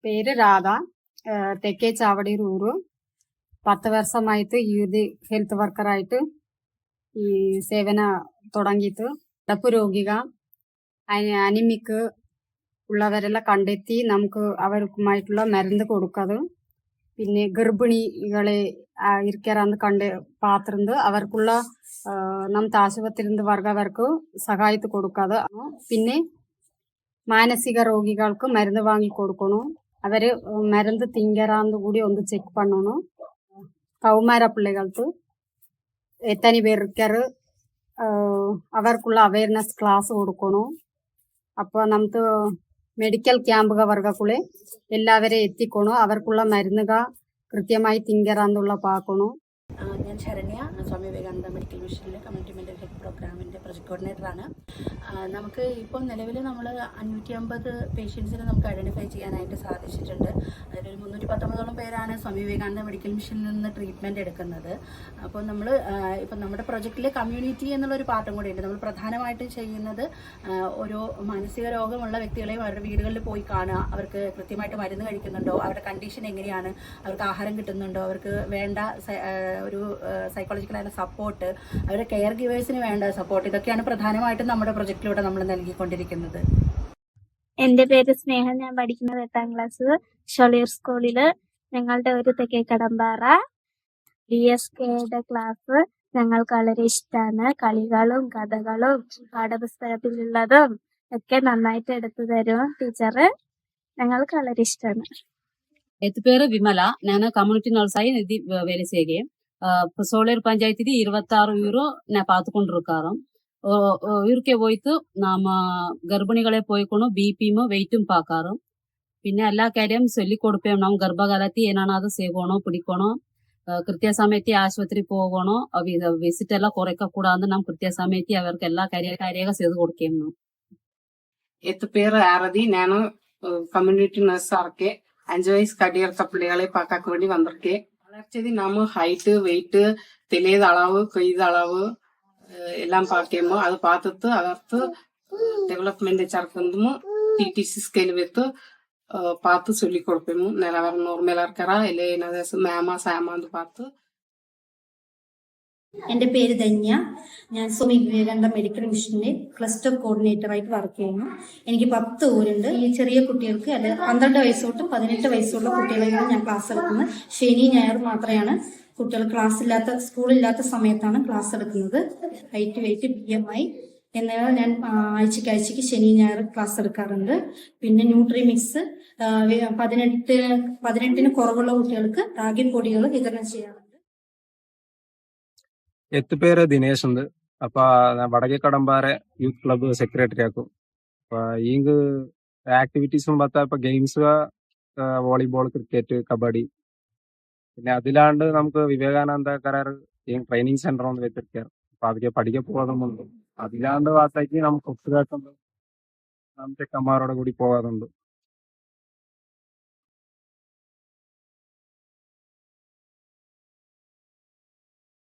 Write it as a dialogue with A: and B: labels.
A: പേര് രാധ. തെക്കേ ചാവടിയൂർ ഊര്. 10 വർഷമായിട്ട് യൂത്ത് ഹെൽത്ത് വർക്കറായിട്ട് ഈ സേവന തുടങ്ങിയിട്ട് കിടപ്പ് രോഗിക അനിമിക്ക് ഉള്ളവരെല്ലാം കണ്ടെത്തി നമുക്ക് അവർക്കുമായിട്ടുള്ള മരുന്ന് കൊടുക്കത്. പിന്നെ ഗർഭിണികളെ ഇരിക്കാറാന്ന് പാത്രണ്ട് അവർക്കുള്ള നമ്മുടെ ആശുപത്രിയിൽ വർഗവർക്ക് സഹായത്ത് കൊടുക്കാതെ. പിന്നെ മാനസിക രോഗികൾക്ക് മരുന്ന് വാങ്ങി കൊടുക്കണം. അവര് മരുന്ന് തിങ്കറാന്ന് കൂടി ഒന്ന് ചെക്ക് பண்ணணும். കൗമാര പിള്ളേർക്ക് എത്തനി പേർക്കാറ് അവർക്കുള്ള അവയർനെസ് ക്ലാസ് കൊടുക്കണം. അപ്പോൾ നമുക്ക് മെഡിക്കൽ ക്യാമ്പുക വർഗക്കുള്ളേ എല്ലാവരെയും എത്തിക്കണം. അവർക്കുള്ള മരുന്നുക കൃത്യമായി തിങ്കറാന്നുള്ള പാക്കണം.
B: ഞാൻ ശരണ്യ, സ്വാമി വിവേകാനന്ദ മെഡിക്കൽ മിഷനിലെ കമ്മ്യൂണിറ്റി മെൻ്റൽ ഹെൽത്ത് പ്രോഗ്രാമിൻ്റെ പ്രൊജക്ട് കോർഡിനേറ്ററാണ്. നമുക്ക് ഇപ്പോൾ നിലവിൽ നമ്മൾ 550 പേഷ്യൻസിനെ നമുക്ക് ഐഡൻറ്റിഫൈ ചെയ്യാനായിട്ട് സാധിച്ചിട്ടുണ്ട്. അതിലൊരു 319ഓളം പേരാണ് സ്വാമി വിവേകാനന്ദ മെഡിക്കൽ മിഷനിൽ നിന്ന് ട്രീറ്റ്മെൻറ്റ് എടുക്കുന്നത്. അപ്പോൾ നമ്മൾ ഇപ്പം നമ്മുടെ പ്രൊജക്റ്റിലെ കമ്മ്യൂണിറ്റി എന്നുള്ളൊരു പാർട്ടും കൂടിയുണ്ട്. നമ്മൾ പ്രധാനമായിട്ടും ചെയ്യുന്നത് ഓരോ മാനസിക രോഗമുള്ള വ്യക്തികളെയും അവരുടെ വീടുകളിൽ പോയി കാണുക, അവർക്ക് കൃത്യമായിട്ട് മരുന്ന് കഴിക്കുന്നുണ്ടോ, അവരുടെ കണ്ടീഷൻ എങ്ങനെയാണ്, അവർക്ക് ആഹാരം കിട്ടുന്നുണ്ടോ, അവർക്ക് വേണ്ട ഒരു സൈക്കോളജിക്കലായ സപ്പോർട്ട്, അവരുടെ കെയർ ഗിവേഴ്സിന് വേണ്ട സപ്പോർട്ട്, ഇതൊക്കെയാണ് പ്രധാനമായിട്ടും നമ്മുടെ പ്രൊജക്റ്റിലൂടെ നമ്മൾ നൽകിക്കൊണ്ടിരിക്കുന്നത്.
C: എൻ്റെ പേര് സ്നേഹ. ഞാൻ പഠിക്കുന്നത് 8ാം ക്ലാസ് ഷൊളിയർ സ്കൂളിൽ. ഞങ്ങളുടെ ഒരു തെക്കേ കടമ്പാറ DSKയുടെ ക്ലാസ് ഞങ്ങൾക്ക് വളരെ ഇഷ്ടമാണ്. കളികളും കഥകളും പാഠപുസ്തകത്തിലുള്ളതും ഒക്കെ നന്നായിട്ട് എടുത്തു തരും ടീച്ചർ. ഞങ്ങൾക്ക് വളരെ ഇഷ്ടമാണ്.
D: என் பேரு விமலா. நான் கம்யூனிட்டி நர்ஸாகி இது வேலை செய்கிறேன். சோழர் பஞ்சாயத்து 26 யூரோ நான் பார்த்து கொண்டிருக்காரோம். ಊರಿಗೆ ಹೋಯ್ತು ನಮ್ಮ ಗರ್ಭಿಣಿಗಳೇ പോയിക്കணும் ബിപിയും വെയിറ്റും പാക്കാറും. പിന്നെ എല്ലാ കാര്യം ചൊല്ലിക്കൊടുപ്പേം. നാം ഗർഭകാലത്ത് ഏനാണത് ചെയ്യണോ പിടിക്കണോ, കൃത്യസമയത്ത് ആശുപത്രി പോകണോ, വിസിറ്റ് എല്ലാം കുറയ്ക്കൂടാതെ നാം കൃത്യസമയത്ത് അവർക്ക് എല്ലാ കാര്യങ്ങൾ ചെയ്ത് കൊടുക്കുന്നു.
E: എന്റെ പേര് ആരതി. ഞാൻ കമ്മ്യൂണിറ്റി നഴ്സാർക്കെ 5 வயசு கடியிருக்க பிள்ளைகளை பார்க்க வேண்டி வந்திருக்கேன். வளர்ச்சது நாம ஹைட்டு வெயிட்டு தெளியது அளவு கொய்து அளவு எல்லாம் பார்க்கமோ அது பார்த்துட்டு அதற்கு டெவலப்மெண்ட் சேர்க்கணும். TTC ஸ்கேல் வைத்து பார்த்து சொல்லி கொடுப்போம். நிலவரம் നോർമൽ ആർക്കാരാ ഇല്ലേ മേമ സാമാന്ന് பார்த்து.
F: എൻ്റെ പേര് ധന്യ. ഞാൻ സ്വാമി വിവേകാനന്ദ മെഡിക്കൽ മിഷനിലെ ക്ലസ്റ്റർ കോർഡിനേറ്ററായിട്ട് വർക്ക് ചെയ്യുന്നു. എനിക്ക് 10 ഊരുണ്ട്. ഈ ചെറിയ കുട്ടികൾക്ക് അല്ലെ 12 വയസ്സ് തൊട്ട് 18 വയസ്സുള്ള കുട്ടികളെയാണ് ഞാൻ ക്ലാസ് എടുക്കുന്നത്. ശനി ഞായർ മാത്രമാണ് കുട്ടികൾ ക്ലാസ് ഇല്ലാത്ത, സ്കൂളില്ലാത്ത സമയത്താണ് ക്ലാസ് എടുക്കുന്നത്. ഹൈറ്റ് വെയിറ്റ് BMI എന്നിവ ഞാൻ ആഴ്ചയ്ക്ക് ശനി ഞായർ ക്ലാസ് എടുക്കാറുണ്ട്. പിന്നെ ന്യൂട്രി മിക്സ് 18 കുറവുള്ള കുട്ടികൾക്ക് റാഗി പൊടികൾ വിതരണം ചെയ്യാറുണ്ട്.
G: ಎತ್ತು ಪೇರು ದಿನೇಶ್ ಅಂದು. ಅಪ್ಪ ವಡಗೆ ಕಡಂಬಾರೆ ಯೂತ್ ಕ್ಲಬ್ ಸೆಕ್ರೆಟರಿ ಆക്കും. ಅಪ್ಪ ಹಿಂಗ ആക്ടിവിറ്റീസും பார்த்தா ഇപ്പൊ ഗെയിംസ് വോളിബോൾ, ക്രിക്കറ്റ്, കബഡി. പിന്നെ അതിലാണ്ട് നമുക്ക് വിവേകാനന്ദ കരാർ ട്രെയിനിങ് സെന്റർ ഒന്ന് വെച്ചിരിക്കാറ്. അപ്പൊ അതിಗೆ പഠിക്കാൻ പോകാതുണ്ട്. അതിലാണ്ട് ഭാഗത്തേക്ക് നമുക്ക് ഒത്തുകാട്ടുണ്ട് നാം ചെക്കന്മാരോട് കൂടി പോകാതുണ്ട്.